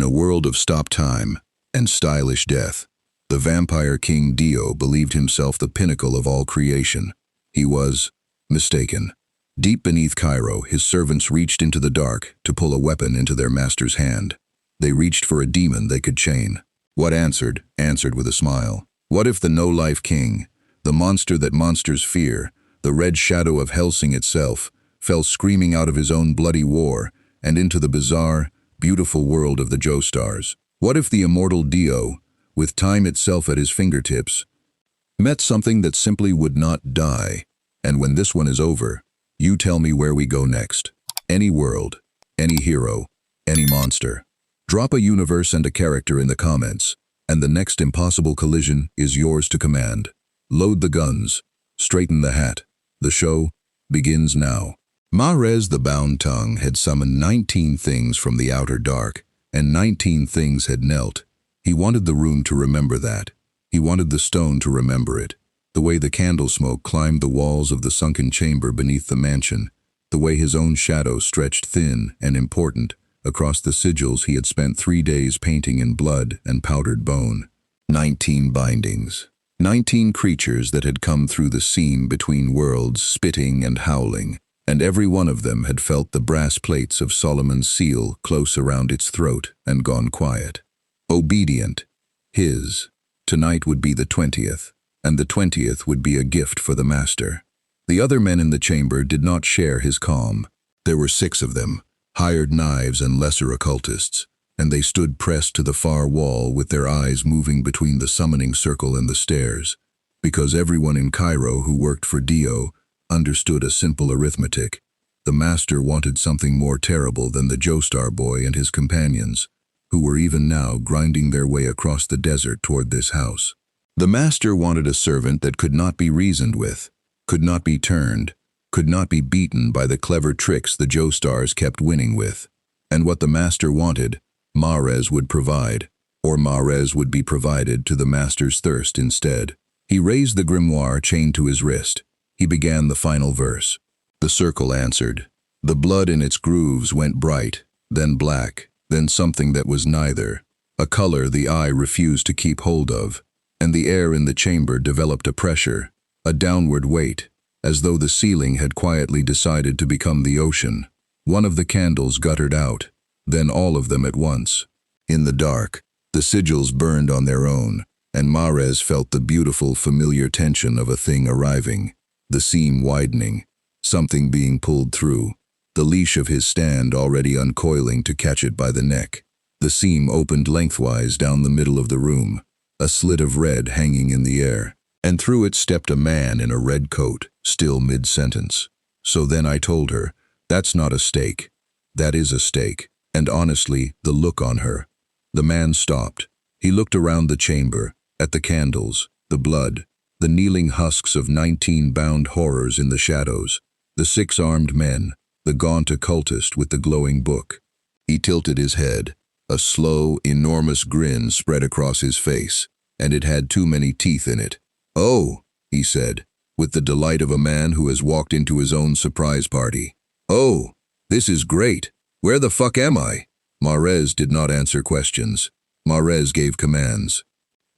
In a world of stop time and stylish death, the vampire king Dio believed himself the pinnacle of all creation. He was mistaken. Deep beneath Cairo, his servants reached into the dark to pull a weapon into their master's hand. They reached for a demon they could chain. What answered with a smile. What if the no-life king, the monster that monsters fear, the red shadow of Helsing itself, fell screaming out of his own bloody war and into the bizarre, beautiful world of the Joestars? What if the immortal Dio, with time itself at his fingertips, met something that simply would not die? And when this one is over, you tell me where we go next. Any world, any hero, any monster. Drop a universe and a character in the comments, and the next impossible collision is yours to command. Load the guns, straighten the hat. The show begins now. Mahrez the Bound Tongue had summoned 19 things from the outer dark, and 19 things had knelt. He wanted the room to remember that. He wanted the stone to remember it. The way the candle smoke climbed the walls of the sunken chamber beneath the mansion, the way his own shadow stretched thin and important across the sigils he had spent 3 days painting in blood and powdered bone. 19 bindings. 19 creatures that had come through the seam between worlds, spitting and howling, and every one of them had felt the brass plates of Solomon's seal close around its throat and gone quiet. Obedient. His. Tonight would be the 20th. And the 20th would be a gift for the master. The other men in the chamber did not share his calm. There were 6 of them, hired knives and lesser occultists, and they stood pressed to the far wall with their eyes moving between the summoning circle and the stairs, because everyone in Cairo who worked for Dio understood a simple arithmetic. The master wanted something more terrible than the Joestar boy and his companions, who were even now grinding their way across the desert toward this house. The master wanted a servant that could not be reasoned with, could not be turned, could not be beaten by the clever tricks the Joestars kept winning with. And what the master wanted, Mahrez would provide, or Mahrez would be provided to the master's thirst instead. He raised the grimoire chained to his wrist. He began the final verse. The circle answered. The blood in its grooves went bright, then black, then something that was neither, a color the eye refused to keep hold of. And the air in the chamber developed a pressure, a downward weight, as though the ceiling had quietly decided to become the ocean. One of the candles guttered out, then all of them at once. In the dark, the sigils burned on their own, and Mahrez felt the beautiful, familiar tension of a thing arriving, the seam widening, something being pulled through, the leash of his stand already uncoiling to catch it by the neck. The seam opened lengthwise down the middle of the room, a slit of red hanging in the air, and through it stepped a man in a red coat, still mid-sentence. So then I told her, that's not a stake. That is a stake. And honestly, the look on her. The man stopped. He looked around the chamber, at the candles, the blood, the kneeling husks of 19 bound horrors in the shadows, the 6 armed men, the gaunt occultist with the glowing book. He tilted his head. A slow, enormous grin spread across his face, and it had too many teeth in it. "Oh," he said, with the delight of a man who has walked into his own surprise party. "Oh, this is great. Where the fuck am I?" Mahrez did not answer questions. Mahrez gave commands.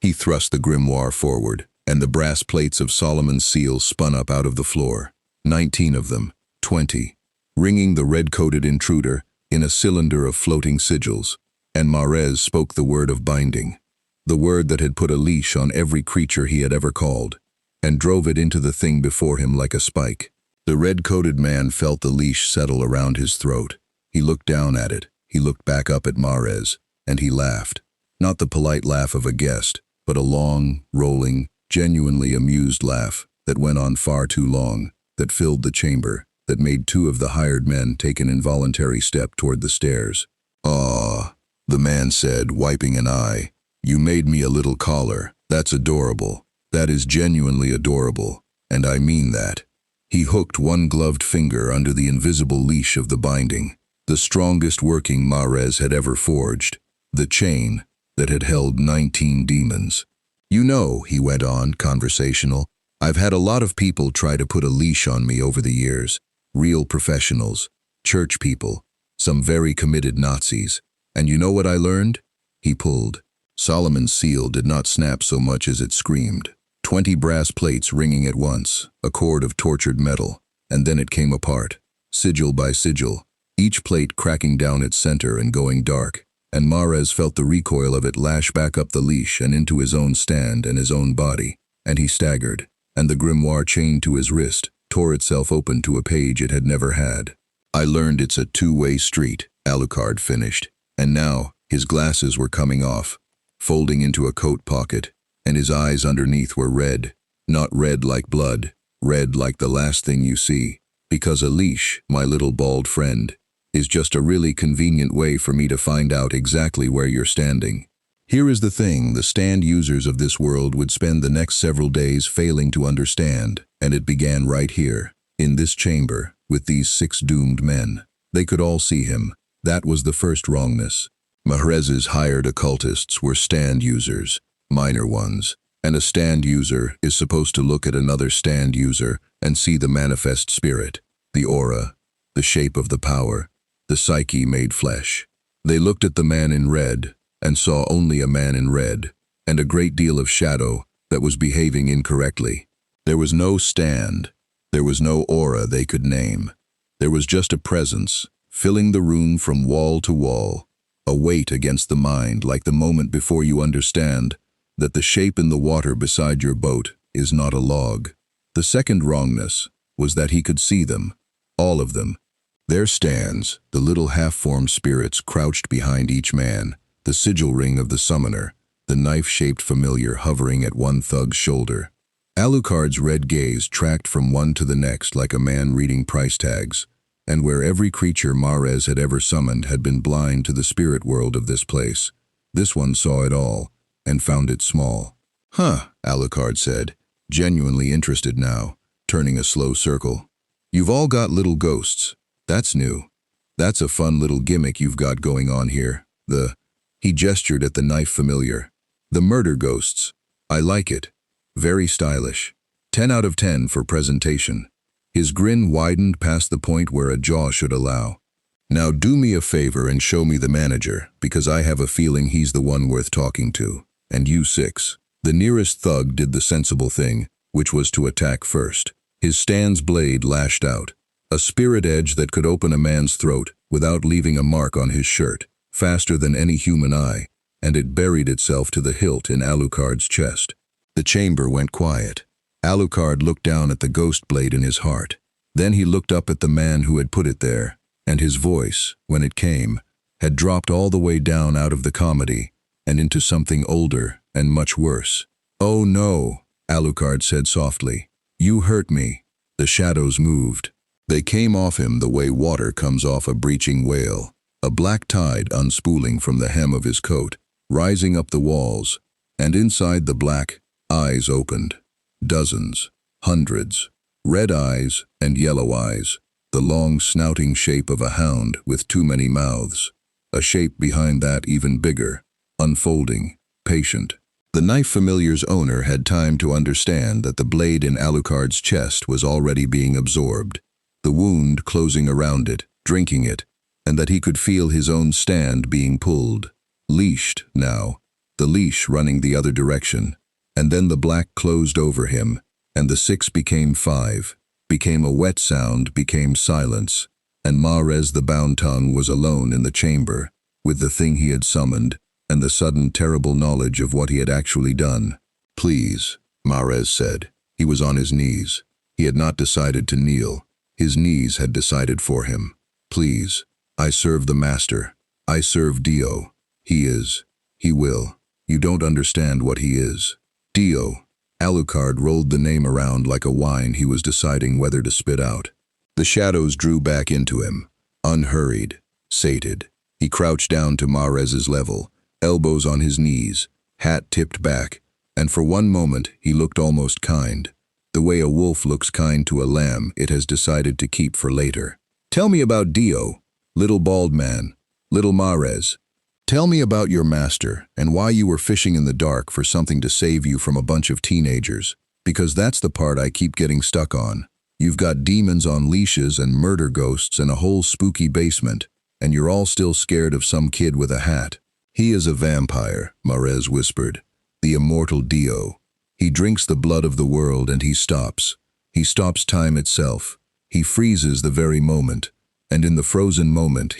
He thrust the grimoire forward, and the brass plates of Solomon's seal spun up out of the floor. 19 of them, 20, ringing the red-coated intruder in a cylinder of floating sigils. And Mahrez spoke the word of binding, the word that had put a leash on every creature he had ever called, and drove it into the thing before him like a spike. The red-coated man felt the leash settle around his throat. He looked down at it, he looked back up at Mahrez, and he laughed. Not the polite laugh of a guest, but a long, rolling, genuinely amused laugh that went on far too long, that filled the chamber, that made 2 of the hired men take an involuntary step toward the stairs. "Aw," the man said, wiping an eye. "You made me a little collar. That's adorable. That is genuinely adorable, and I mean that." He hooked one gloved finger under the invisible leash of the binding, the strongest working Mahrez had ever forged, the chain that had held 19 demons. "You know," he went on, conversational, "I've had a lot of people try to put a leash on me over the years, real professionals, church people, some very committed Nazis. And you know what I learned? He pulled. Solomon's seal did not snap so much as it screamed. 20 brass plates ringing at once, a cord of tortured metal, and then it came apart, sigil by sigil, each plate cracking down its center and going dark, and Mares felt the recoil of it lash back up the leash and into his own stand and his own body, and he staggered, and the grimoire chained to his wrist tore itself open to a page it had never had. I learned it's a two-way street, Alucard finished, and now his glasses were coming off, folding into a coat pocket, and his eyes underneath were red, not red like blood, red like the last thing you see, because a leash, my little bald friend, is just a really convenient way for me to find out exactly where you're standing. Here is the thing the stand users of this world would spend the next several days failing to understand, and it began right here, in this chamber, with these 6 doomed men. They could all see him. That was the first wrongness. Mahrez's hired occultists were stand users, minor ones, and a stand user is supposed to look at another stand user and see the manifest spirit, the aura, the shape of the power, the psyche made flesh. They looked at the man in red and saw only a man in red and a great deal of shadow that was behaving incorrectly. There was no stand. There was no aura they could name. There was just a presence, filling the room from wall to wall, a weight against the mind like the moment before you understand that the shape in the water beside your boat is not a log. The second wrongness was that he could see them, all of them. Their stands, the little half-formed spirits crouched behind each man, the sigil ring of the summoner, the knife-shaped familiar hovering at one thug's shoulder. Alucard's red gaze tracked from one to the next like a man reading price tags, and where every creature Mares had ever summoned had been blind to the spirit world of this place, this one saw it all, and found it small. "Huh," Alucard said, genuinely interested now, turning a slow circle. "You've all got little ghosts. That's new. That's a fun little gimmick you've got going on here. He gestured at the knife familiar. The murder ghosts. I like it. Very stylish. 10 out of 10 for presentation." His grin widened past the point where a jaw should allow. "Now do me a favor and show me the manager, because I have a feeling he's the one worth talking to. And you 6. The nearest thug did the sensible thing, which was to attack first. His stand's blade lashed out, a spirit edge that could open a man's throat without leaving a mark on his shirt, faster than any human eye, and it buried itself to the hilt in Alucard's chest. The chamber went quiet. Alucard looked down at the ghost blade in his heart. Then he looked up at the man who had put it there, and his voice, when it came, had dropped all the way down out of the comedy and into something older and much worse. "Oh no," Alucard said softly. "You hurt me." The shadows moved. They came off him the way water comes off a breaching whale, a black tide unspooling from the hem of his coat, rising up the walls, and inside the black, eyes opened. Dozens, hundreds, red eyes and yellow eyes, the long snouting shape of a hound with too many mouths, a shape behind that even bigger, unfolding, patient. The knife familiar's owner had time to understand that the blade in Alucard's chest was already being absorbed, the wound closing around it, drinking it, and that he could feel his own stand being pulled. Leashed now, the leash running the other direction, and then the black closed over him, and the 6 became 5, became a wet sound, became silence, and Mares the bound tongue was alone in the chamber, with the thing he had summoned, and the sudden terrible knowledge of what he had actually done. "Please," Mares said. He was on his knees. He had not decided to kneel. His knees had decided for him. "Please, I serve the Master. I serve Dio. He is. He will. You don't understand what he is." Dio. Alucard rolled the name around like a wine he was deciding whether to spit out. The shadows drew back into him, unhurried, sated. He crouched down to Mares's level, elbows on his knees, hat tipped back, and for one moment he looked almost kind, the way a wolf looks kind to a lamb it has decided to keep for later. "Tell me about Dio, little bald man, little Mares. Tell me about your master and why you were fishing in the dark for something to save you from a bunch of teenagers, because that's the part I keep getting stuck on. You've got demons on leashes and murder ghosts and a whole spooky basement, and you're all still scared of some kid with a hat. He is a vampire, Marez whispered. The immortal Dio. He drinks the blood of the world and he stops. He stops time itself. He freezes the very moment. And in the frozen moment,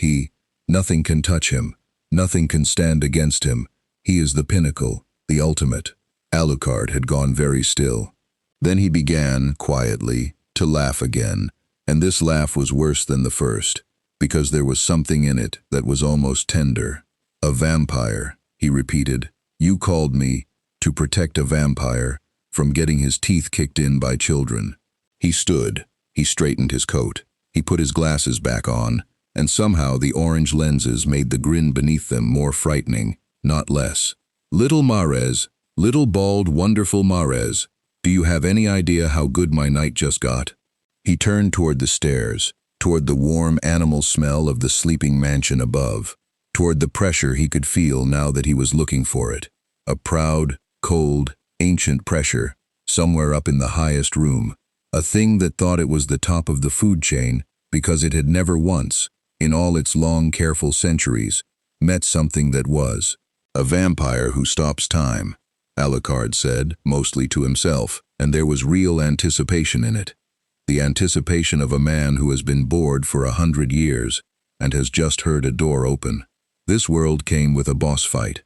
nothing can touch him. Nothing can stand against him. He is the pinnacle, the ultimate. Alucard had gone very still. Then he began, quietly, to laugh again, and this laugh was worse than the first, because there was something in it that was almost tender. A vampire, he repeated. You called me to protect a vampire from getting his teeth kicked in by children. He stood, he straightened his coat, he put his glasses back on, and somehow the orange lenses made the grin beneath them more frightening, not less. Little Marez, little bald, wonderful Marez, do you have any idea how good my night just got? He turned toward the stairs, toward the warm animal smell of the sleeping mansion above, toward the pressure he could feel now that he was looking for it. A proud, cold, ancient pressure, somewhere up in the highest room. A thing that thought it was the top of the food chain because it had never once, in all its long, careful centuries, met something that was. A vampire who stops time, Alucard said, mostly to himself, and there was real anticipation in it. The anticipation of a man who has been bored for 100 years and has just heard a door open. This world came with a boss fight.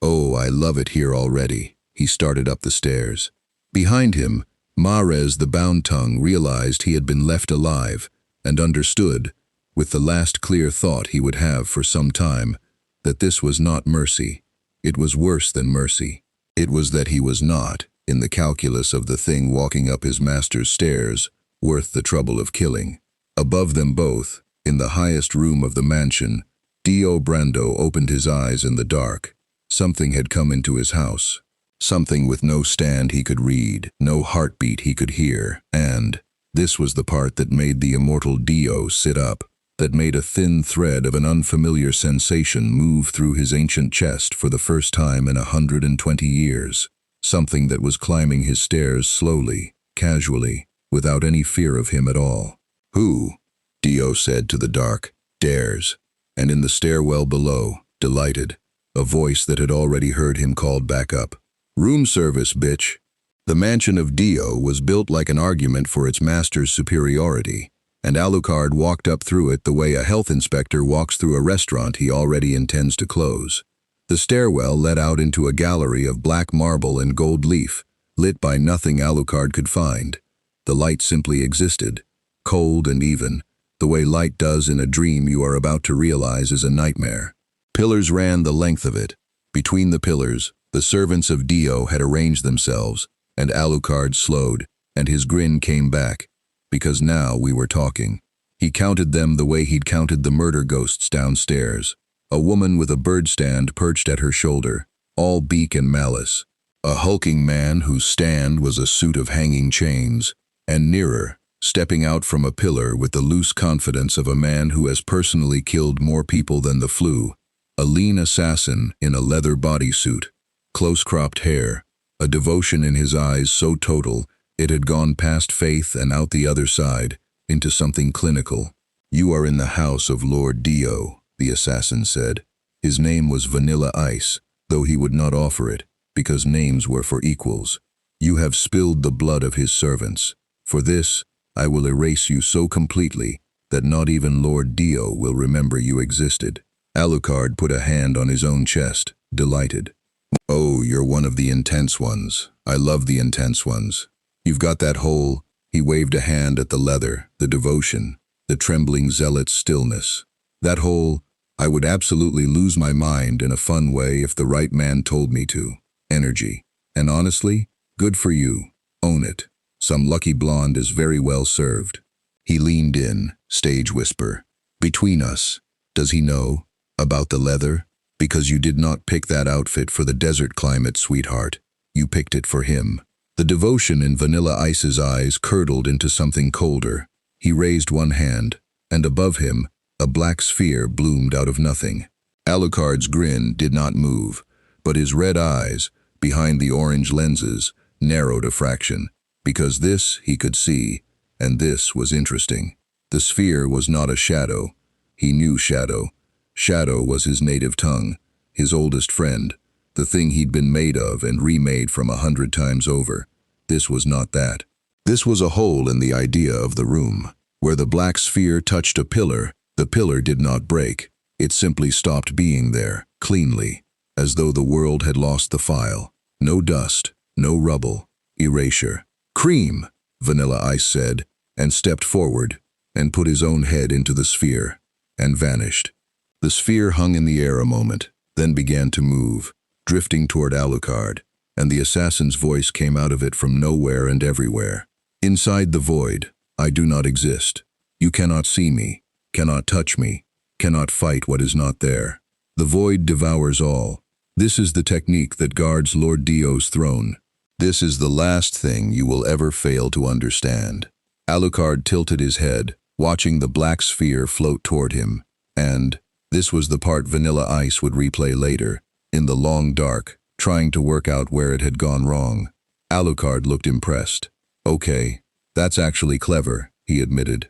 Oh, I love it here already. He started up the stairs. Behind him, Marez the Bound Tongue realized he had been left alive and understood, with the last clear thought he would have for some time, that this was not mercy. It was worse than mercy. It was that he was not, in the calculus of the thing walking up his master's stairs, worth the trouble of killing. Above them both, in the highest room of the mansion, Dio Brando opened his eyes in the dark. Something had come into his house. Something with no stand he could read, no heartbeat he could hear, and this was the part that made the immortal Dio sit up, that made a thin thread of an unfamiliar sensation move through his ancient chest for the first time in 120 years. Something that was climbing his stairs slowly, casually, without any fear of him at all. Who, Dio said to the dark, dares? And in the stairwell below, delighted, a voice that had already heard him called back up. Room service, bitch. The mansion of Dio was built like an argument for its master's superiority, and Alucard walked up through it the way a health inspector walks through a restaurant he already intends to close. The stairwell led out into a gallery of black marble and gold leaf, lit by nothing Alucard could find. The light simply existed, cold and even, the way light does in a dream you are about to realize is a nightmare. Pillars ran the length of it. Between the pillars, the servants of Dio had arranged themselves, and Alucard slowed, and his grin came back, because now we were talking. He counted them the way he'd counted the murder ghosts downstairs. A woman with a bird stand perched at her shoulder, all beak and malice. A hulking man whose stand was a suit of hanging chains, and nearer, stepping out from a pillar with the loose confidence of a man who has personally killed more people than the flu, a lean assassin in a leather bodysuit, close-cropped hair, a devotion in his eyes so total it had gone past faith and out the other side, into something clinical. You are in the house of Lord Dio, the assassin said. His name was Vanilla Ice, though he would not offer it, because names were for equals. You have spilled the blood of his servants. For this, I will erase you so completely that not even Lord Dio will remember you existed. Alucard put a hand on his own chest, delighted. Oh, you're one of the intense ones. I love the intense ones. You've got that whole, he waved a hand at the leather, the devotion, the trembling zealot's stillness. That whole, I would absolutely lose my mind in a fun way if the right man told me to. Energy. And honestly, good for you. Own it. Some lucky blonde is very well served. He leaned in, stage whisper. Between us, does he know about the leather? Because you did not pick that outfit for the desert climate, sweetheart. You picked it for him. The devotion in Vanilla Ice's eyes curdled into something colder. He raised one hand, and above him, a black sphere bloomed out of nothing. Alucard's grin did not move, but his red eyes, behind the orange lenses, narrowed a fraction, because this he could see, and this was interesting. The sphere was not a shadow. He knew shadow, Shadow was his native tongue, his oldest friend, the thing he'd been made of and remade from 100 times over. This was not that. This was a hole in the idea of the room. Where the black sphere touched a pillar, the pillar did not break. It simply stopped being there, cleanly, as though the world had lost the file. No dust, no rubble, erasure. "Cream," Vanilla Ice said, and stepped forward, and put his own head into the sphere, and vanished. The sphere hung in the air a moment, then began to move, drifting toward Alucard, and the assassin's voice came out of it from nowhere and everywhere. "Inside the void, I do not exist. You cannot see me, cannot touch me, cannot fight what is not there. The void devours all. This is the technique that guards Lord Dio's throne. This is the last thing you will ever fail to understand." Alucard tilted his head, watching the black sphere float toward him, and this was the part Vanilla Ice would replay later, in the long dark, trying to work out where it had gone wrong. Alucard looked impressed. "Okay, that's actually clever," he admitted.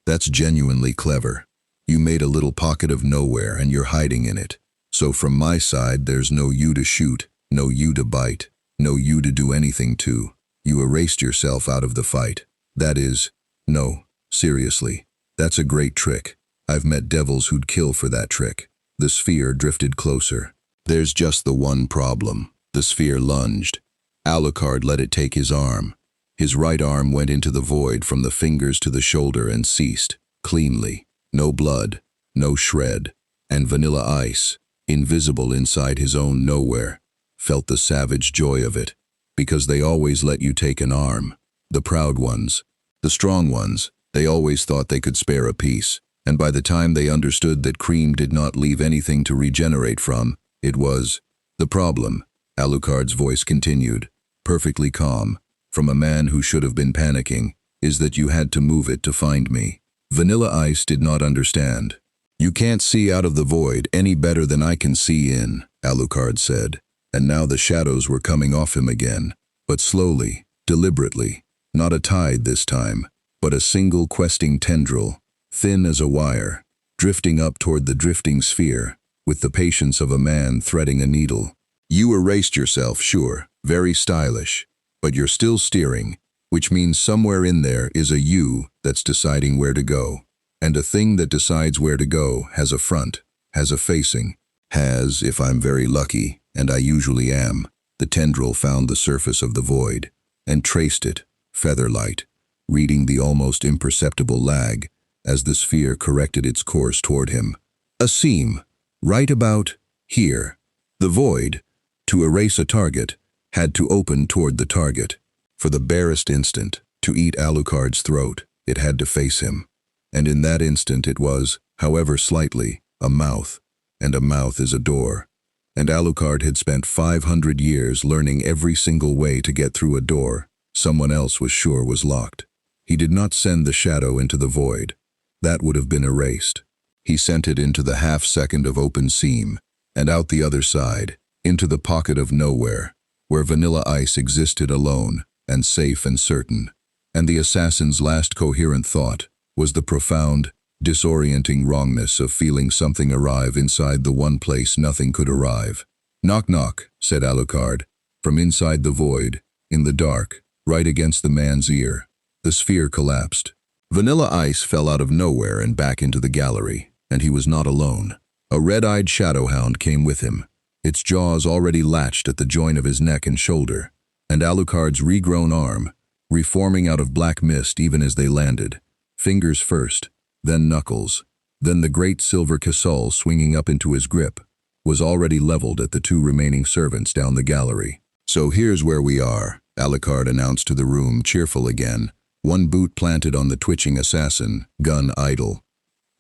"That's genuinely clever. You made a little pocket of nowhere and you're hiding in it. So from my side, there's no you to shoot, no you to bite, no you to do anything to. You erased yourself out of the fight. That is, no, seriously, that's a great trick. I've met devils who'd kill for that trick." The sphere drifted closer. "There's just the one problem." The sphere lunged. Alucard let it take his arm. His right arm went into the void from the fingers to the shoulder and ceased, cleanly. No blood, no shred. And Vanilla Ice, invisible inside his own nowhere, felt the savage joy of it, because they always let you take an arm. The proud ones, the strong ones, they always thought they could spare a piece, and by the time they understood that Cream did not leave anything to regenerate from, it was the problem. Alucard's voice continued, perfectly calm, from a man who should have been panicking, is that you had to move it to find me. Vanilla Ice did not understand. "You can't see out of the void any better than I can see in," Alucard said, and now the shadows were coming off him again, but slowly, deliberately, not a tide this time, but a single questing tendril, thin as a wire, drifting up toward the drifting sphere, with the patience of a man threading a needle. "You erased yourself, sure, very stylish, but you're still steering, which means somewhere in there is a you that's deciding where to go. And a thing that decides where to go has a front, has a facing, has, if I'm very lucky, and I usually am." The tendril found the surface of the void, and traced it, feather-light, reading the almost imperceptible lag as the sphere corrected its course toward him. A seam, right about here. The void, to erase a target, had to open toward the target. For the barest instant, to eat Alucard's throat, it had to face him. And in that instant it was, however slightly, a mouth, and a mouth is a door. And Alucard had spent 500 years learning every single way to get through a door someone else was sure was locked. He did not send the shadow into the void. That would have been erased. He sent it into the half-second of open seam, and out the other side, into the pocket of nowhere, where Vanilla Ice existed alone, and safe and certain. And the assassin's last coherent thought was the profound, disorienting wrongness of feeling something arrive inside the one place nothing could arrive. "Knock knock," said Alucard, from inside the void, in the dark, right against the man's ear. The sphere collapsed. Vanilla Ice fell out of nowhere and back into the gallery, and he was not alone. A red-eyed shadowhound came with him, its jaws already latched at the joint of his neck and shoulder, and Alucard's regrown arm, reforming out of black mist even as they landed, fingers first, then knuckles, then the great silver cassol swinging up into his grip, was already leveled at the two remaining servants down the gallery. "So here's where we are," Alucard announced to the room, cheerful again, one boot planted on the twitching assassin, gun idle.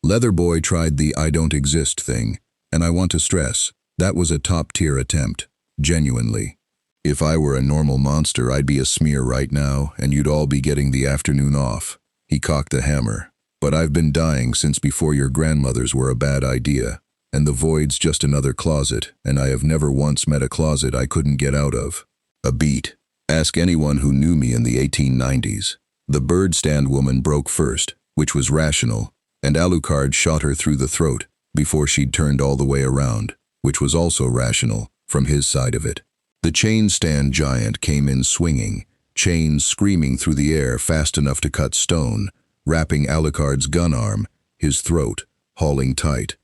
Leatherboy tried the "I don't exist" thing, and I want to stress, that was a top-tier attempt, genuinely. If I were a normal monster, I'd be a smear right now, and you'd all be getting the afternoon off. He cocked the hammer. "But I've been dying since before your grandmothers were a bad idea, and the void's just another closet, and I have never once met a closet I couldn't get out of. A beat. Ask anyone who knew me in the 1890s. The bird stand woman broke first, which was rational, and Alucard shot her through the throat, before she'd turned all the way around, which was also rational, from his side of it. The chain-stand giant came in swinging, chains screaming through the air fast enough to cut stone, wrapping Alucard's gun arm, his throat, hauling tight.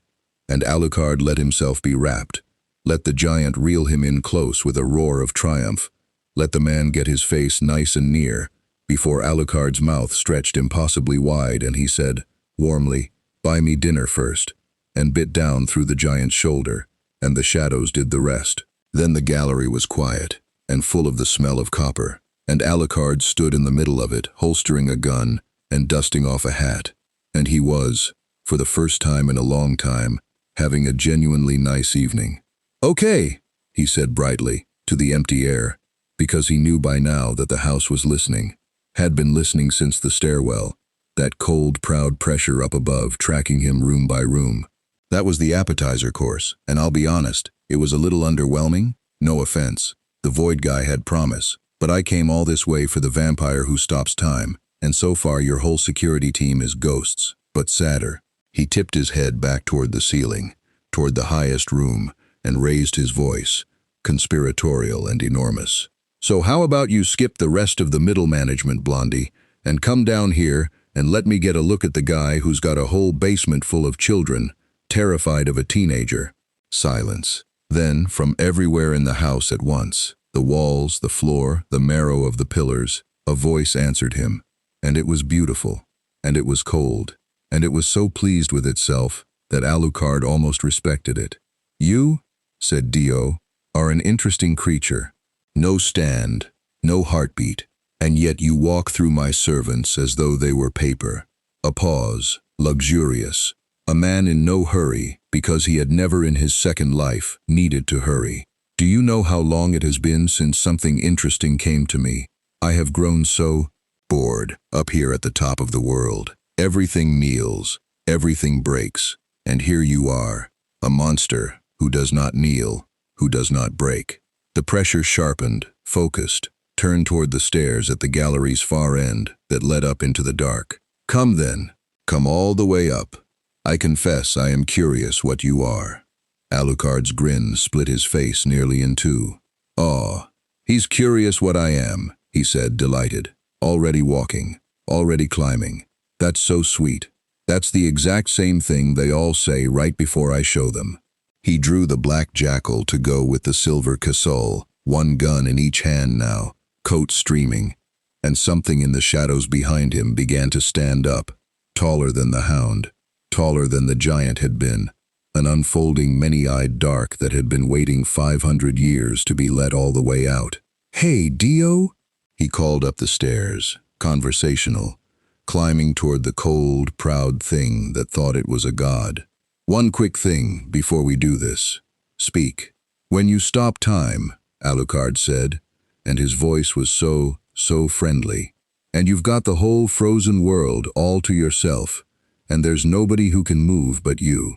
And Alucard let himself be wrapped. Let the giant reel him in close with a roar of triumph. Let the man get his face nice and near, before Alucard's mouth stretched impossibly wide and he said, warmly, "Buy me dinner first," and bit down through the giant's shoulder, and the shadows did the rest. Then the gallery was quiet, and full of the smell of copper, and Alucard stood in the middle of it, holstering a gun and dusting off a hat, and he was, for the first time in a long time, having a genuinely nice evening. "Okay," he said brightly, to the empty air, because he knew by now that the house was listening, had been listening since the stairwell, that cold, proud pressure up above tracking him room by room. That was the appetizer course, and I'll be honest, it was a little underwhelming, no offense. The Void guy had promise, but I came all this way for the vampire who stops time, and so far your whole security team is ghosts, but sadder. He tipped his head back toward the ceiling, toward the highest room, and raised his voice, conspiratorial and enormous. "So how about you skip the rest of the middle management, Blondie, and come down here and let me get a look at the guy who's got a whole basement full of children, terrified of a teenager." Silence. Then, from everywhere in the house at once, the walls, the floor, the marrow of the pillars, a voice answered him, and it was beautiful, and it was cold, and it was so pleased with itself that Alucard almost respected it. "You," said Dio, "are an interesting creature. No stand, no heartbeat, and yet you walk through my servants as though they were paper. A pause, luxurious. A man in no hurry, because he had never in his second life needed to hurry. Do you know how long it has been since something interesting came to me? I have grown so bored up here at the top of the world. Everything kneels, everything breaks, and here you are, a monster who does not kneel, who does not break." The pressure sharpened, focused, turned toward the stairs at the gallery's far end that led up into the dark. "Come then, come all the way up. I confess I am curious what you are." Alucard's grin split his face nearly in two. "Aw, he's curious what I am," he said, delighted. "Already walking, already climbing. That's so sweet. That's the exact same thing they all say right before I show them." He drew the black jackal to go with the silver casole, one gun in each hand now, coat streaming, and something in the shadows behind him began to stand up, taller than the hound, taller than the giant had been, an unfolding many-eyed dark that had been waiting 500 years to be let all the way out. "Hey, Dio," he called up the stairs, conversational, climbing toward the cold, proud thing that thought it was a god. "One quick thing before we do this. Speak. When you stop time," Alucard said, and his voice was so friendly, "and you've got the whole frozen world all to yourself, and there's nobody who can move but you.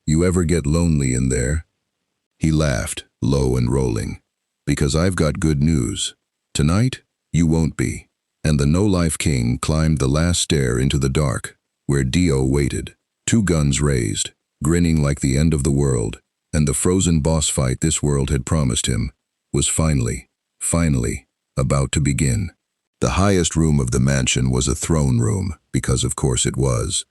You ever get lonely in there?" He laughed, low and rolling. "Because I've got good news. Tonight, you won't be." And the no-life king climbed the last stair into the dark, where Dio waited, 2 guns raised, grinning like the end of the world, and the frozen boss fight this world had promised him was finally about to begin. The highest room of the mansion was a throne room, because of course it was.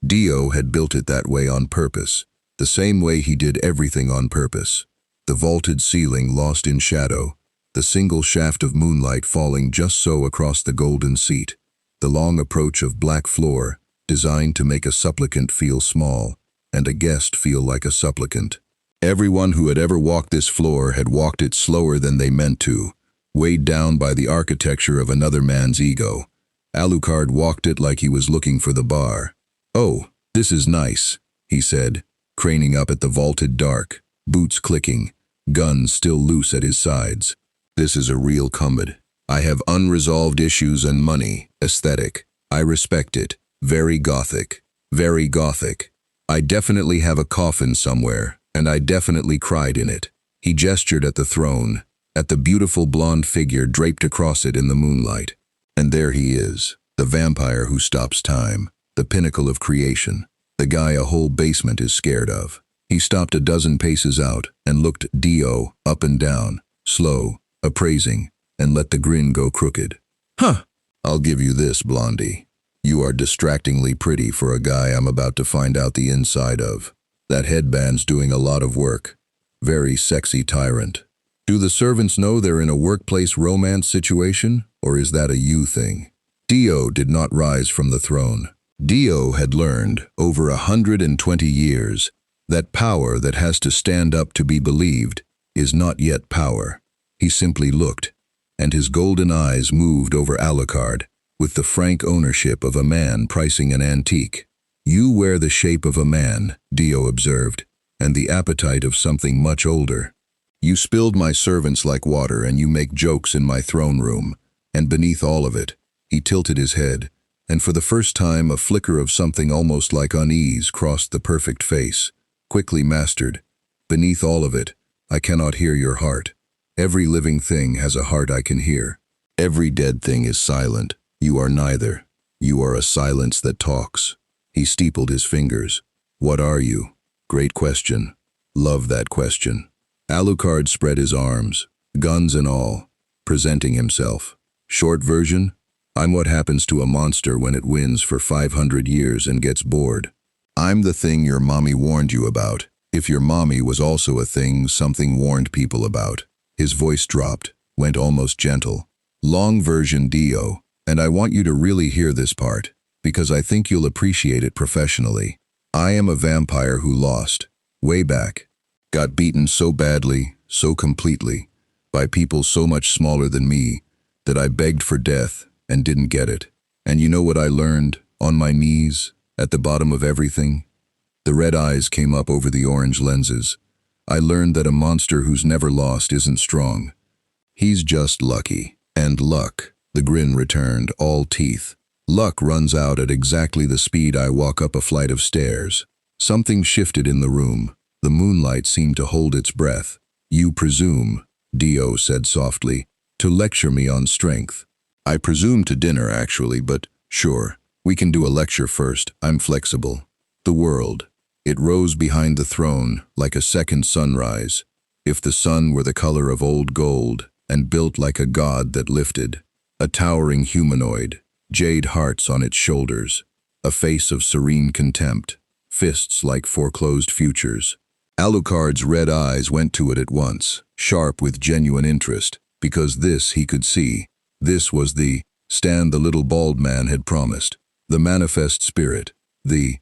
Dio had built it that way on purpose, the same way he did everything on purpose. The vaulted ceiling lost in shadow, the single shaft of moonlight falling just so across the golden seat, the long approach of black floor, designed to make a supplicant feel small, and a guest feel like a supplicant. Everyone who had ever walked this floor had walked it slower than they meant to, weighed down by the architecture of another man's ego. Alucard walked it like he was looking for the bar. "Oh, this is nice," he said, craning up at the vaulted dark, boots clicking, gun still loose at his sides. "This is a real commod. I have unresolved issues and money, aesthetic. I respect it. Very gothic. Very gothic. I definitely have a coffin somewhere, and I definitely cried in it." He gestured at the throne, at the beautiful blonde figure draped across it in the moonlight. "And there he is, the vampire who stops time, the pinnacle of creation. The guy a whole basement is scared of. He stopped a dozen paces out and looked Dio up and down, slow, appraising, and let the grin go crooked. Huh! I'll give you this, Blondie. You are distractingly pretty for a guy I'm about to find out the inside of. That headband's doing a lot of work. Very sexy tyrant. Do the servants know they're in a workplace romance situation, or is that a you thing? Dio did not rise from the throne. Dio had learned, over 120 years, that power that has to stand up to be believed is not yet power. He simply looked, and his golden eyes moved over Alucard, with the frank ownership of a man pricing an antique. You wear the shape of a man, Dio observed, and the appetite of something much older. You spilled my servants like water, and you make jokes in my throne room, and beneath all of it, he tilted his head, and for the first time a flicker of something almost like unease crossed the perfect face, quickly mastered. Beneath all of it, I cannot hear your heart. Every living thing has a heart I can hear. Every dead thing is silent. You are neither. You are a silence that talks. He steepled his fingers. What are you? Great question. Love that question. Alucard spread his arms, guns and all, presenting himself. Short version, I'm what happens to a monster when it wins for 500 years and gets bored. I'm the thing your mommy warned you about, if your mommy was also a thing something warned people about. His voice dropped, went almost gentle. Long version, Dio, and I want you to really hear this part, because I think you'll appreciate it professionally. I am a vampire who lost, way back. Got beaten so badly, so completely, by people so much smaller than me, that I begged for death and didn't get it. And you know what I learned, on my knees, at the bottom of everything? The red eyes came up over the orange lenses. I learned that a monster who's never lost isn't strong. He's just lucky. And luck, the grin returned, all teeth. Luck runs out at exactly the speed I walk up a flight of stairs. Something shifted in the room. The moonlight seemed to hold its breath. You presume, Dio said softly, to lecture me on strength. I presume to dinner, actually, but sure, we can do a lecture first. I'm flexible. The world. It rose behind the throne like a second sunrise, if the sun were the color of old gold and built like a god that lifted. A towering humanoid, jade hearts on its shoulders, a face of serene contempt, fists like foreclosed futures. Alucard's red eyes went to it at once, sharp with genuine interest, because this he could see. This was the stand the little bald man had promised, the manifest spirit, the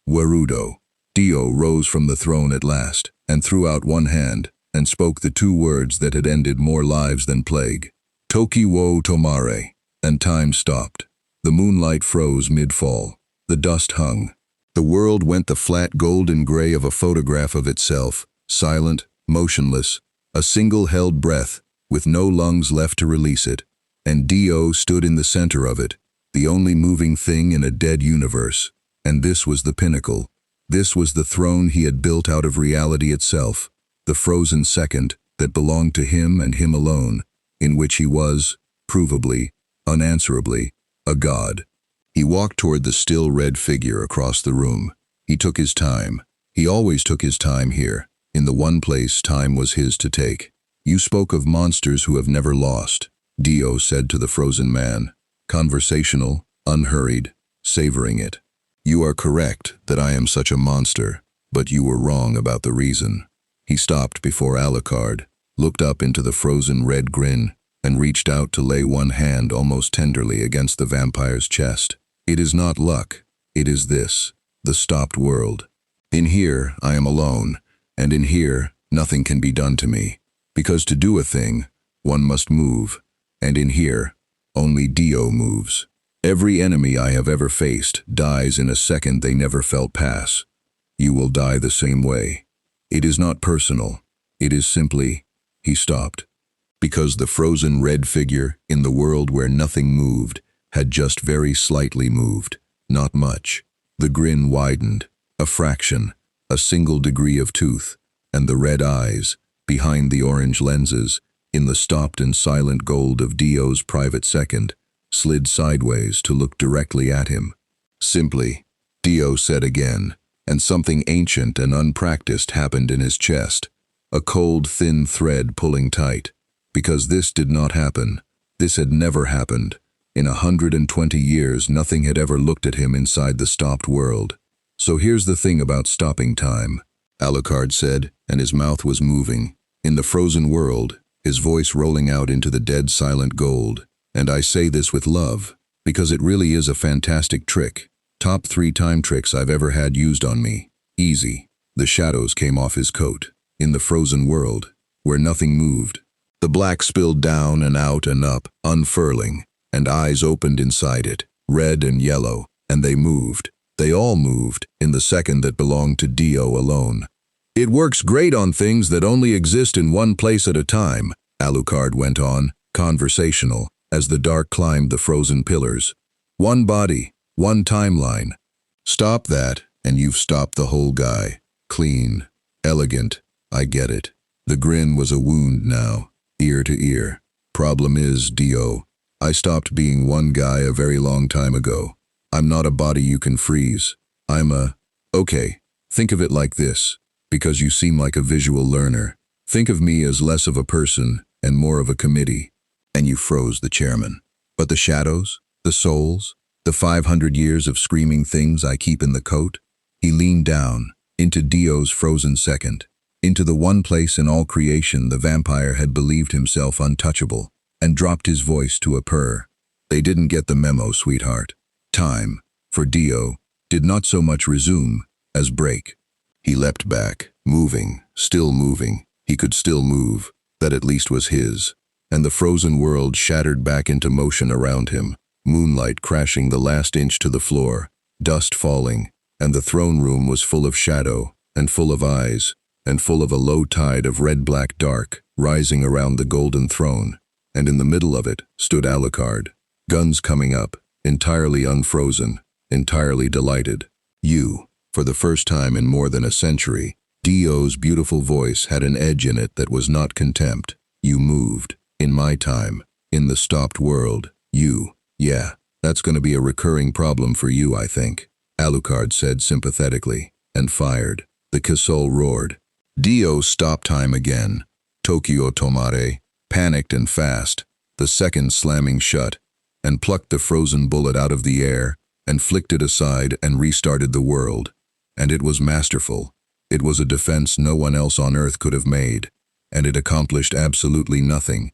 Warudo. Dio rose from the throne at last, and threw out one hand, and spoke the two words that had ended more lives than plague. Toki wo tomare, and time stopped. The moonlight froze mid-fall. The dust hung. The world went the flat golden gray of a photograph of itself, silent, motionless, a single held breath, with no lungs left to release it. And Dio stood in the center of it, the only moving thing in a dead universe. And this was the pinnacle. This was the throne he had built out of reality itself, the frozen second that belonged to him and him alone, in which he was, provably, unanswerably, a god. He walked toward the still red figure across the room. He took his time. He always took his time here, in the one place time was his to take. You spoke of monsters who have never lost, Dio said to the frozen man, conversational, unhurried, savoring it. You are correct that I am such a monster, but you were wrong about the reason. He stopped before Alucard, looked up into the frozen red grin, and reached out to lay one hand almost tenderly against the vampire's chest. It is not luck, it is this, the stopped world. In here, I am alone, and in here, nothing can be done to me. Because to do a thing, one must move, and in here, only Dio moves. Every enemy I have ever faced dies in a second they never felt pass. You will die the same way. It is not personal. It is simply, he stopped. Because the frozen red figure, in the world where nothing moved, had just very slightly moved, not much. The grin widened, a fraction, a single degree of tooth, and the red eyes, behind the orange lenses, in the stopped and silent gold of Dio's private second, slid sideways to look directly at him. Simply, Dio said again, and something ancient and unpracticed happened in his chest, a cold, thin thread pulling tight. Because this did not happen. This had never happened. In 120 years, nothing had ever looked at him inside the stopped world. So here's the thing about stopping time, Alucard said, and his mouth was moving. In the frozen world, his voice rolling out into the dead silent gold. And I say this with love, because it really is a fantastic trick. Top 3 time tricks I've ever had used on me. Easy. The shadows came off his coat. In the frozen world, where nothing moved. The black spilled down and out and up, unfurling, and eyes opened inside it, red and yellow, and they moved. They all moved, in the second that belonged to Dio alone. It works great on things that only exist in one place at a time, Alucard went on, conversational, as the dark climbed the frozen pillars. One body, one timeline. Stop that, and you've stopped the whole guy. Clean, elegant, I get it. The grin was a wound now, ear to ear. Problem is, Dio, I stopped being one guy a very long time ago. I'm not a body you can freeze. I'm a... Okay, think of it like this, because you seem like a visual learner. Think of me as less of a person and more of a committee. And you froze the chairman. But the shadows, the souls, the 500 years of screaming things I keep in the coat? He leaned down, into Dio's frozen second. Into the one place in all creation the vampire had believed himself untouchable, and dropped his voice to a purr. They didn't get the memo, sweetheart. Time, for Dio, did not so much resume as break. He leapt back, moving, still moving. He could still move. That at least was his. And the frozen world shattered back into motion around him, moonlight crashing the last inch to the floor, dust falling, and the throne room was full of shadow, and full of eyes, and full of a low tide of red-black dark, rising around the golden throne, and in the middle of it stood Alucard, guns coming up, entirely unfrozen, entirely delighted. You, for the first time in more than a century, Dio's beautiful voice had an edge in it that was not contempt. You moved. In my time. In the stopped world. You. Yeah, that's going to be a recurring problem for you, I think, Alucard said sympathetically, and fired. The Kisol roared. Dio stopped time again. Tokyo Tomare, panicked and fast, the second slamming shut, and plucked the frozen bullet out of the air, and flicked it aside and restarted the world. And it was masterful. It was a defense no one else on Earth could have made, and it accomplished absolutely nothing,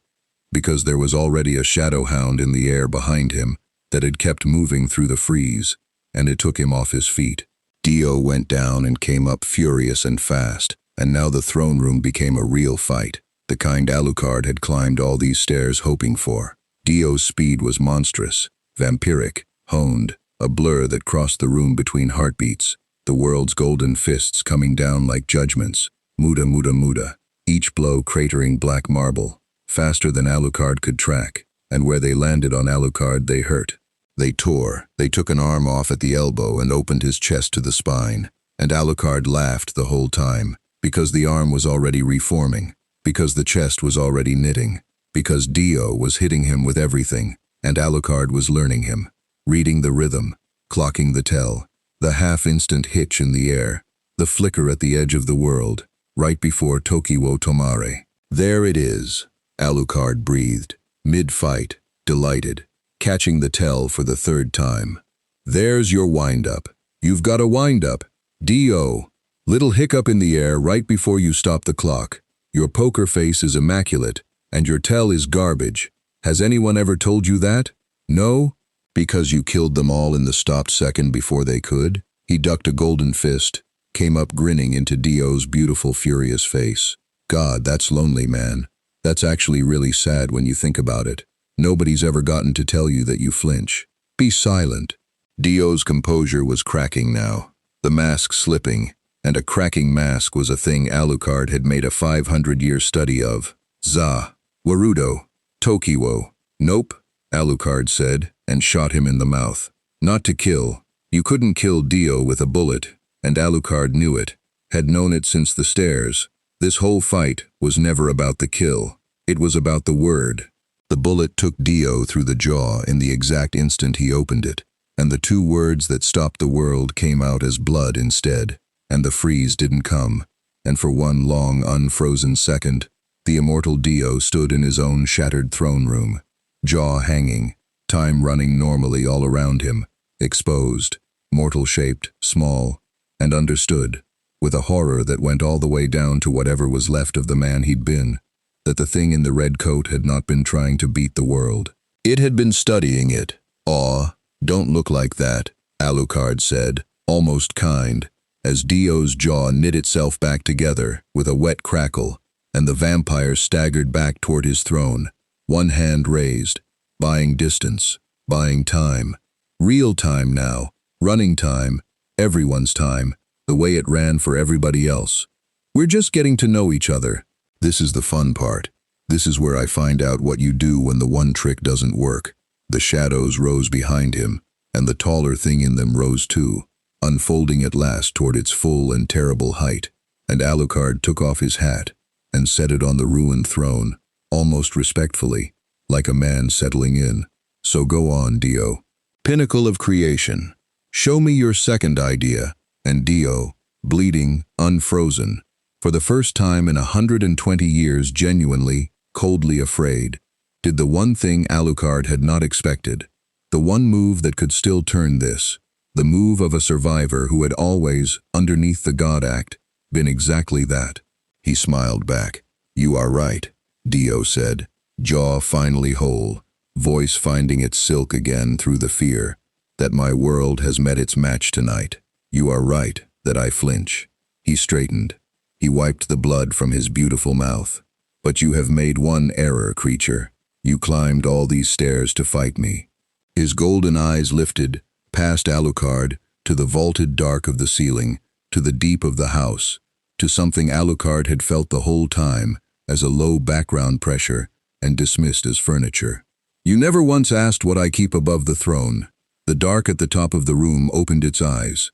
because there was already a shadow hound in the air behind him that had kept moving through the freeze, and it took him off his feet. Dio went down and came up furious and fast, and now the throne room became a real fight, the kind Alucard had climbed all these stairs hoping for. Dio's speed was monstrous, vampiric, honed, a blur that crossed the room between heartbeats, the world's golden fists coming down like judgments, muda muda muda, each blow cratering black marble, faster than Alucard could track, and where they landed on Alucard they hurt. They tore, they took an arm off at the elbow and opened his chest to the spine, and Alucard laughed the whole time, because the arm was already reforming, because the chest was already knitting, because Dio was hitting him with everything, and Alucard was learning him, reading the rhythm, clocking the tell, the half-instant hitch in the air, the flicker at the edge of the world, right before Tokyo Tomare. There it is, Alucard breathed, mid-fight, delighted, catching the tell for the third time. There's your wind-up. You've got a wind-up. Dio. Little hiccup in the air right before you stop the clock. Your poker face is immaculate, and your tell is garbage. Has anyone ever told you that? No? Because you killed them all in the stopped second before they could? He ducked a golden fist, came up grinning into Dio's beautiful, furious face. God, that's lonely, man. That's actually really sad when you think about it. Nobody's ever gotten to tell you that you flinch. Be silent. Dio's composure was cracking now, the mask slipping, and a cracking mask was a thing Alucard had made a 500-year study of. Za. Warudo. Tokyo. Nope, Alucard said, and shot him in the mouth. Not to kill. You couldn't kill Dio with a bullet, and Alucard knew it, had known it since the stairs. This whole fight was never about the kill. It was about the word. The bullet took Dio through the jaw in the exact instant he opened it. and the two words that stopped the world came out as blood instead, and the freeze didn't come, and for one long unfrozen second, the immortal Dio stood in his own shattered throne room, jaw hanging, time running normally all around him, exposed, mortal-shaped, small, and understood, with a horror that went all the way down to whatever was left of the man he'd been, that the thing in the red coat had not been trying to beat the world. It had been studying it. "Aw, don't look like that," Alucard said, almost kind, as Dio's jaw knit itself back together with a wet crackle, and the vampire staggered back toward his throne, one hand raised, buying distance, buying time. Real time now, running time, everyone's time, the way it ran for everybody else. "We're just getting to know each other. This is the fun part. This is where I find out what you do when the one trick doesn't work." The shadows rose behind him, and the taller thing in them rose too, unfolding at last toward its full and terrible height, and Alucard took off his hat and set it on the ruined throne, almost respectfully, like a man settling in. "So go on, Dio. Pinnacle of creation. Show me your second idea." And Dio, bleeding, unfrozen, for the first time in 120 years genuinely, coldly afraid, did the one thing Alucard had not expected, the one move that could still turn this, the move of a survivor who had always, underneath the God Act, been exactly that. He smiled back. "You are right," Dio said, jaw finally whole, voice finding its silk again through the fear, "that my world has met its match tonight. You are right that I flinch." He straightened. He wiped the blood from his beautiful mouth. "But you have made one error, creature. You climbed all these stairs to fight me." His golden eyes lifted, past Alucard, to the vaulted dark of the ceiling, to the deep of the house, to something Alucard had felt the whole time as a low background pressure and dismissed as furniture. "You never once asked what I keep above the throne." The dark at the top of the room opened its eyes,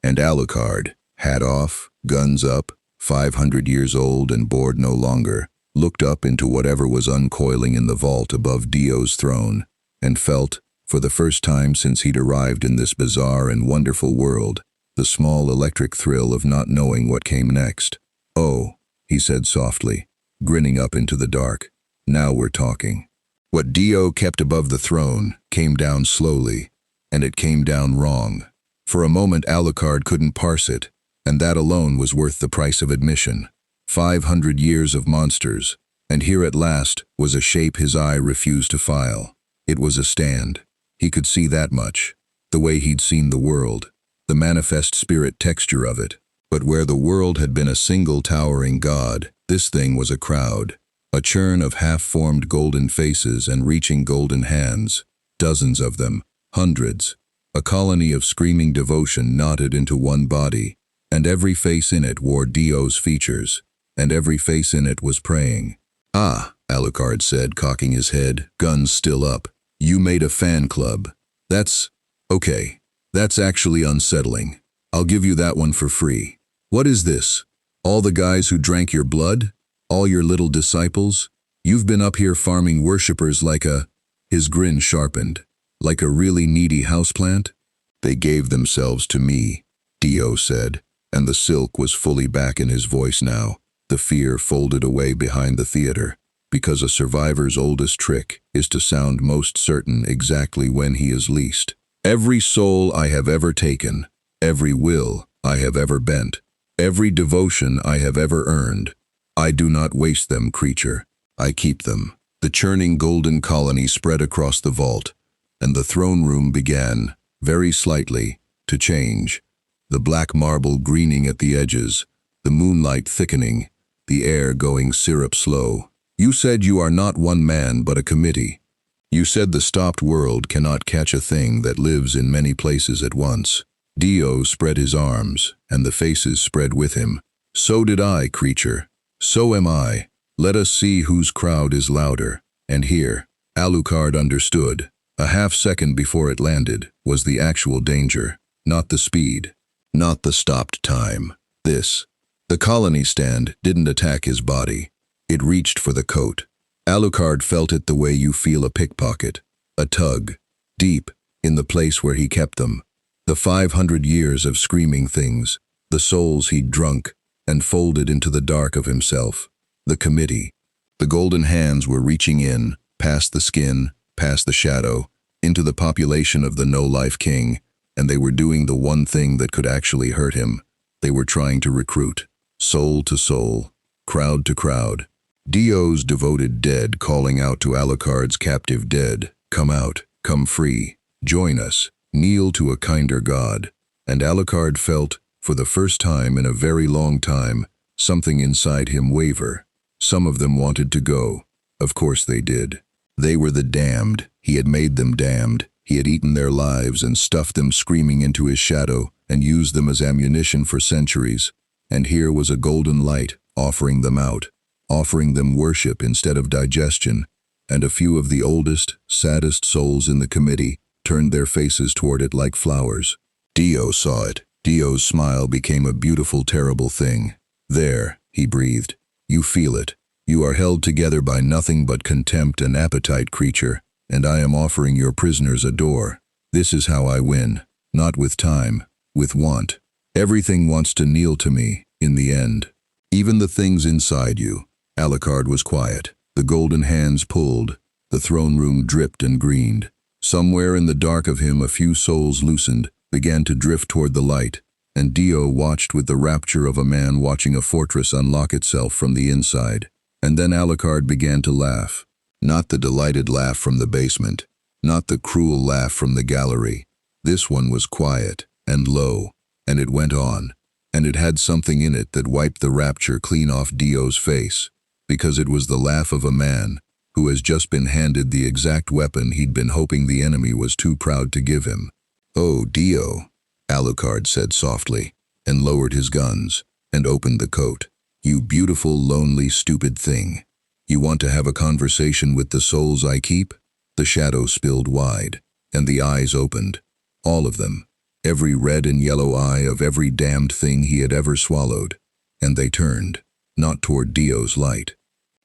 and Alucard, hat off, guns up, 500 years old and bored no longer, looked up into whatever was uncoiling in the vault above Dio's throne, and felt, for the first time since he'd arrived in this bizarre and wonderful world, the small electric thrill of not knowing what came next. "Oh," he said softly, grinning up into the dark, "now we're talking." What Dio kept above the throne came down slowly, and it came down wrong. For a moment Alucard couldn't parse it, and that alone was worth the price of admission. 500 years of monsters, and here at last was a shape his eye refused to file. It was a stand. He could see that much, the way he'd seen the world, the manifest spirit texture of it. But where the world had been a single towering god, this thing was a crowd, a churn of half-formed golden faces and reaching golden hands, dozens of them, hundreds, a colony of screaming devotion knotted into one body, and every face in it wore Dio's features, and every face in it was praying. "Ah," Alucard said, cocking his head, guns still up, "you made a fan club. Okay, that's actually unsettling. I'll give you that one for free. What is this? All the guys who drank your blood? All your little disciples? You've been up here farming worshippers like a..." His grin sharpened. "Like a really needy houseplant?" "They gave themselves to me," Dio said, and the silk was fully back in his voice now, the fear folded away behind the theater, because a survivor's oldest trick is to sound most certain exactly when he is least. "Every soul I have ever taken, every will I have ever bent, every devotion I have ever earned, I do not waste them, creature. I keep them." The churning golden colony spread across the vault, and the throne room began, very slightly, to change, the black marble greening at the edges, the moonlight thickening, the air going syrup slow. "You said you are not one man but a committee. You said the stopped world cannot catch a thing that lives in many places at once." Dio spread his arms, and the faces spread with him. "So did I, creature. So am I. Let us see whose crowd is louder." And here, Alucard understood, a half-second before it landed, was the actual danger, not the speed, not the stopped time. The colony stand didn't attack his body. It reached for the coat. Alucard felt it the way you feel a pickpocket, a tug, deep, in the place where he kept them. The 500 years of screaming things, the souls he'd drunk and folded into the dark of himself. The committee. The golden hands were reaching in, past the skin, past the shadow, into the population of the no-life king, and they were doing the one thing that could actually hurt him. They were trying to recruit, soul to soul, crowd to crowd. Dio's devoted dead calling out to Alucard's captive dead, "Come out, come free, join us, kneel to a kinder God." And Alucard felt, for the first time in a very long time, something inside him waver. Some of them wanted to go. Of course they did. They were the damned. He had made them damned. He had eaten their lives and stuffed them screaming into his shadow and used them as ammunition for centuries. And here was a golden light offering them out, offering them worship instead of digestion, and a few of the oldest, saddest souls in the committee turned their faces toward it like flowers. Dio saw it. Dio's smile became a beautiful, terrible thing. "There," he breathed. "You feel it. You are held together by nothing but contempt and appetite, creature, and I am offering your prisoners a door. This is how I win. Not with time, with want. Everything wants to kneel to me, in the end. Even the things inside you." Alucard was quiet. The golden hands pulled. The throne room dripped and greened. Somewhere in the dark of him a few souls loosened, began to drift toward the light, and Dio watched with the rapture of a man watching a fortress unlock itself from the inside. And then Alucard began to laugh. Not the delighted laugh from the basement, not the cruel laugh from the gallery. This one was quiet and low, and it went on, and it had something in it that wiped the rapture clean off Dio's face, because it was the laugh of a man who has just been handed the exact weapon he'd been hoping the enemy was too proud to give him. "Oh, Dio," Alucard said softly, and lowered his guns, and opened the coat. "You beautiful, lonely, stupid thing. You want to have a conversation with the souls I keep?" The shadow spilled wide, and the eyes opened. All of them. Every red and yellow eye of every damned thing he had ever swallowed. And they turned, not toward Dio's light,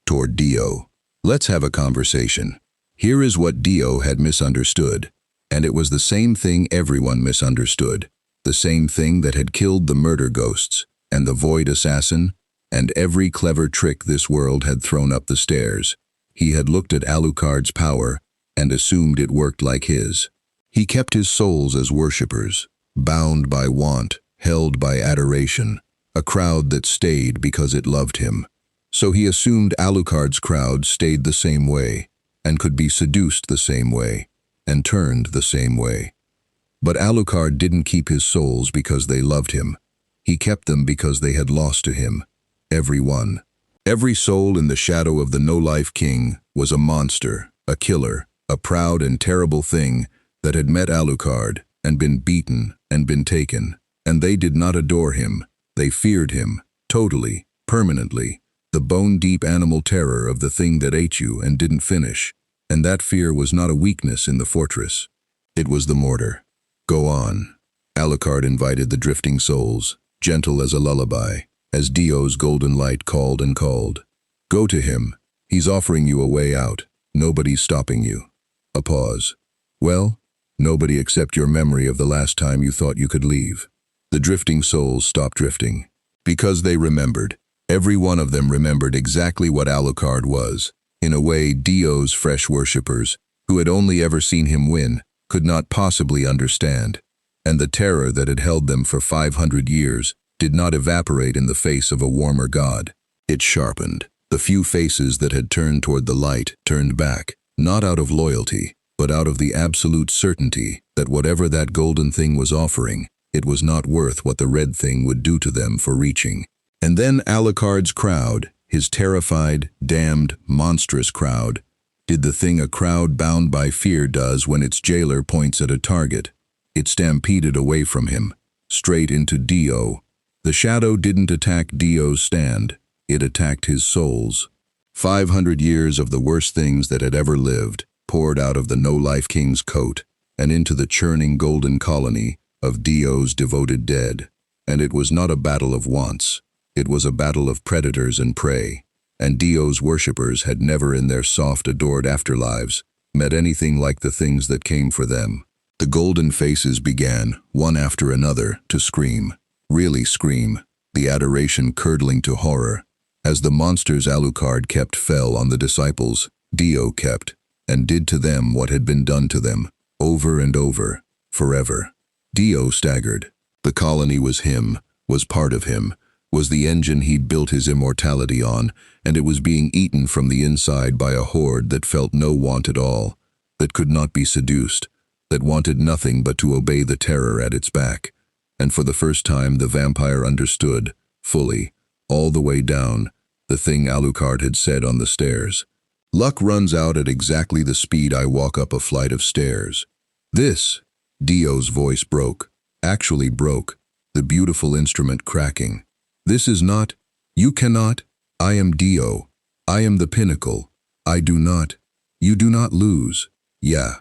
toward Dio. "Let's have a conversation." Here is what Dio had misunderstood. And it was the same thing everyone misunderstood. The same thing that had killed the murder ghosts, and the void assassin, and every clever trick this world had thrown up the stairs. He had looked at Alucard's power, and assumed it worked like his. He kept his souls as worshippers, bound by want, held by adoration, a crowd that stayed because it loved him. So he assumed Alucard's crowd stayed the same way, and could be seduced the same way, and turned the same way. But Alucard didn't keep his souls because they loved him. He kept them because they had lost to him. Every one. Every soul in the shadow of the no-life king was a monster, a killer, a proud and terrible thing that had met Alucard and been beaten and been taken. And they did not adore him. They feared him, totally, permanently. The bone-deep animal terror of the thing that ate you and didn't finish. And that fear was not a weakness in the fortress. It was the mortar. "Go on." Alucard invited the drifting souls, gentle as a lullaby, as Dio's golden light called and called. "Go to him. He's offering you a way out. Nobody's stopping you." A pause. "Well, nobody except your memory of the last time you thought you could leave." The drifting souls stopped drifting. Because they remembered. Every one of them remembered exactly what Alucard was. In a way, Dio's fresh worshippers, who had only ever seen him win, could not possibly understand. And the terror that had held them for 500 years did not evaporate in the face of a warmer god. It sharpened. The few faces that had turned toward the light turned back, not out of loyalty, but out of the absolute certainty that whatever that golden thing was offering, it was not worth what the red thing would do to them for reaching. And then Alucard's crowd, his terrified, damned, monstrous crowd, did the thing a crowd bound by fear does when its jailer points at a target. It stampeded away from him, straight into Dio. The shadow didn't attack Dio's stand, it attacked his souls. 500 years of the worst things that had ever lived poured out of the no-life king's coat and into the churning golden colony of Dio's devoted dead. And it was not a battle of wants. It was a battle of predators and prey, and Dio's worshippers had never in their soft, adored afterlives met anything like the things that came for them. The golden faces began, one after another, to scream. Really scream, the adoration curdling to horror. As the monsters Alucard kept fell on the disciples, Dio kept, and did to them what had been done to them, over and over, forever. Dio staggered. The colony was him, was part of him, was the engine he'd built his immortality on, and it was being eaten from the inside by a horde that felt no want at all, that could not be seduced, that wanted nothing but to obey the terror at its back. And for the first time the vampire understood, fully, all the way down, the thing Alucard had said on the stairs. Luck runs out at exactly the speed I walk up a flight of stairs. This, Dio's voice broke, actually broke, the beautiful instrument cracking. This is not, you cannot, I am Dio, I am the pinnacle, I do not, you do not lose, yeah.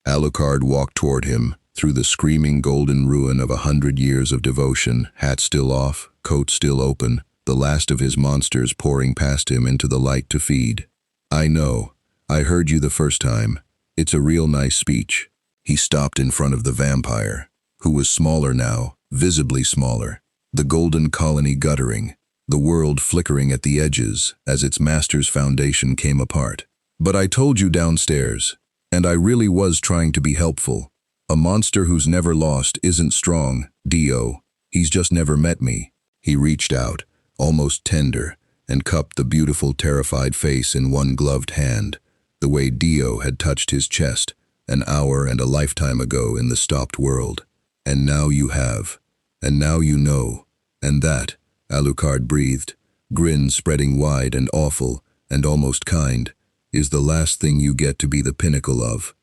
Alucard walked toward him, through the screaming golden ruin of 100 years of devotion, hat still off, coat still open, the last of his monsters pouring past him into the light to feed. I know, I heard you the first time, it's a real nice speech. He stopped in front of the vampire, who was smaller now, visibly smaller. The golden colony guttering, the world flickering at the edges as its master's foundation came apart. But I told you downstairs, and I really was trying to be helpful. A monster who's never lost isn't strong, Dio. He's just never met me. He reached out, almost tender, and cupped the beautiful terrified face in one gloved hand, the way Dio had touched his chest an hour and a lifetime ago in the stopped world. And now you have. And now you know, and that, Alucard breathed, grin spreading wide and awful and almost kind, is the last thing you get to be the pinnacle of.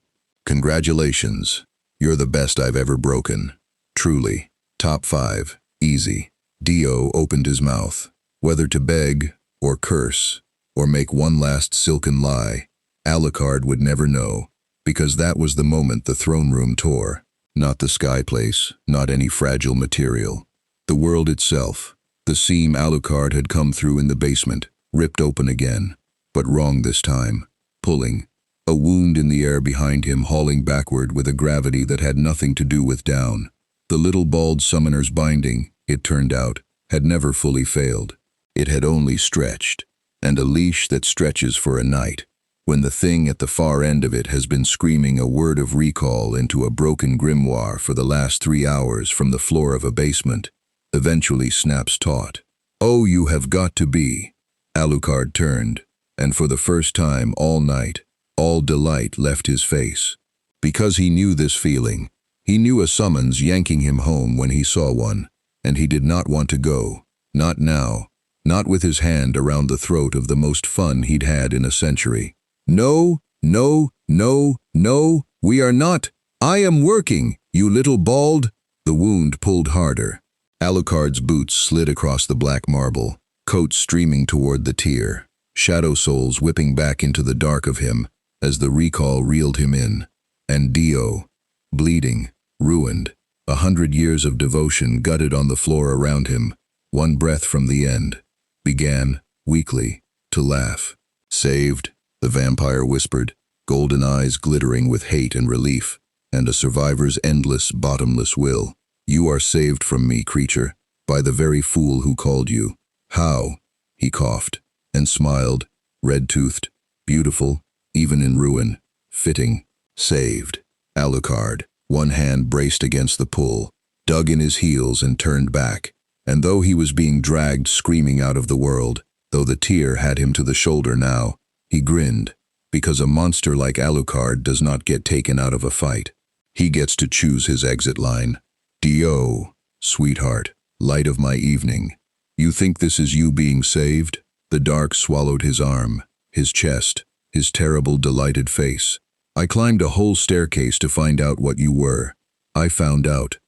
Congratulations, you're the best I've ever broken. Truly, top 5, easy. Dio opened his mouth, whether to beg or curse or make one last silken lie, Alucard would never know, because that was the moment the throne room tore. Not the sky place, not any fragile material. The world itself, the seam Alucard had come through in the basement, ripped open again, but wrong this time, pulling. A wound in the air behind him hauling backward with a gravity that had nothing to do with down. The little bald summoner's binding, it turned out, had never fully failed. It had only stretched, and a leash that stretches for a night, when the thing at the far end of it has been screaming a word of recall into a broken grimoire for the last 3 hours from the floor of a basement, eventually snaps taut. Oh, you have got to be. Alucard turned, and for the first time all night, all delight left his face. Because he knew this feeling. He knew a summons yanking him home when he saw one, and he did not want to go. Not now. Not with his hand around the throat of the most fun he'd had in a century. No, no, no, no, we are not. I am working, you little bald. The wound pulled harder. Alucard's boots slid across the black marble, coat streaming toward the tier, shadow souls whipping back into the dark of him as the recall reeled him in. And Dio, bleeding, ruined, 100 years of devotion gutted on the floor around him, one breath from the end, began, weakly, to laugh. Saved, the vampire whispered, golden eyes glittering with hate and relief, and a survivor's endless, bottomless will. You are saved from me, creature, by the very fool who called you. How? He coughed, and smiled, red-toothed, beautiful, even in ruin, fitting, saved. Alucard, one hand braced against the pull, dug in his heels and turned back, and though he was being dragged screaming out of the world, though the tear had him to the shoulder now, he grinned, because a monster like Alucard does not get taken out of a fight. He gets to choose his exit line. Dio, sweetheart, light of my evening. You think this is you being saved? The dark swallowed his arm, his chest, his terrible delighted face. I climbed a whole staircase to find out what you were. I found out.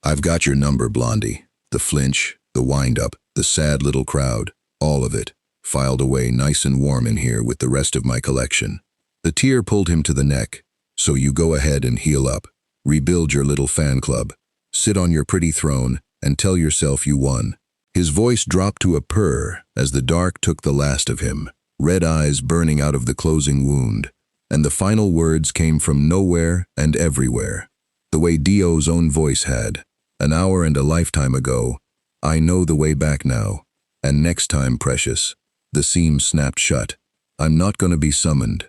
I've got your number, Blondie. The flinch, the wind-up, the sad little crowd, all of it, filed away nice and warm in here with the rest of my collection. The tear pulled him to the neck. So you go ahead and heal up. Rebuild your little fan club. Sit on your pretty throne and tell yourself you won. His voice dropped to a purr as the dark took the last of him, red eyes burning out of the closing wound, and the final words came from nowhere and everywhere. the way Dio's own voice had, an hour and a lifetime ago. I know the way back now. And next time, precious. The seam snapped shut. I'm not gonna be summoned.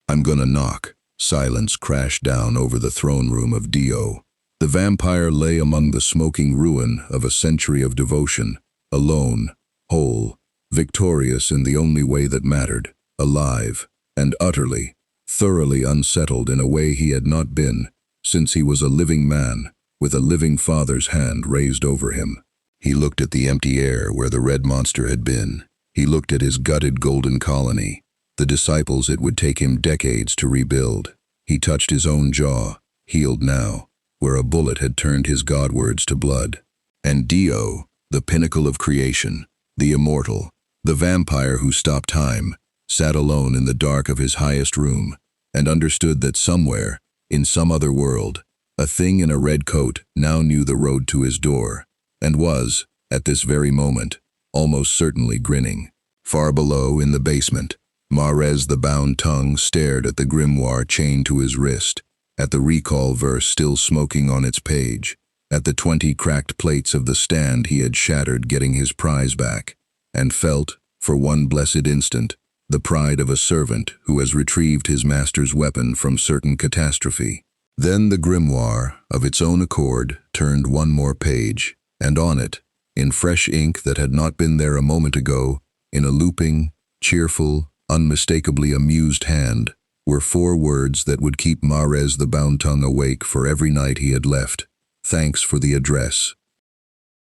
I'm gonna knock. Silence crashed down over the throne room of Dio. The vampire lay among the smoking ruin of a century of devotion, alone, whole, victorious in the only way that mattered, alive, and utterly, thoroughly unsettled in a way he had not been since he was a living man, with a living father's hand raised over him. He looked at the empty air where the red monster had been. He looked at his gutted golden colony, the disciples it would take him decades to rebuild. He touched his own jaw, healed now, where a bullet had turned his godwords to blood. And Dio, the pinnacle of creation, the immortal, the vampire who stopped time, sat alone in the dark of his highest room, and understood that somewhere, in some other world, a thing in a red coat now knew the road to his door, and was, at this very moment, almost certainly grinning. Far below, in the basement, Marez the bound tongue stared at the grimoire chained to his wrist, at the recall verse still smoking on its page, at the 20 cracked plates of the stand he had shattered getting his prize back, and felt, for one blessed instant, the pride of a servant who has retrieved his master's weapon from certain catastrophe. Then the grimoire, of its own accord, turned one more page, and on it, in fresh ink that had not been there a moment ago, in a looping, cheerful, unmistakably amused hand, were 4 words that would keep Marez the bound tongue awake for every night he had left. Thanks for the address.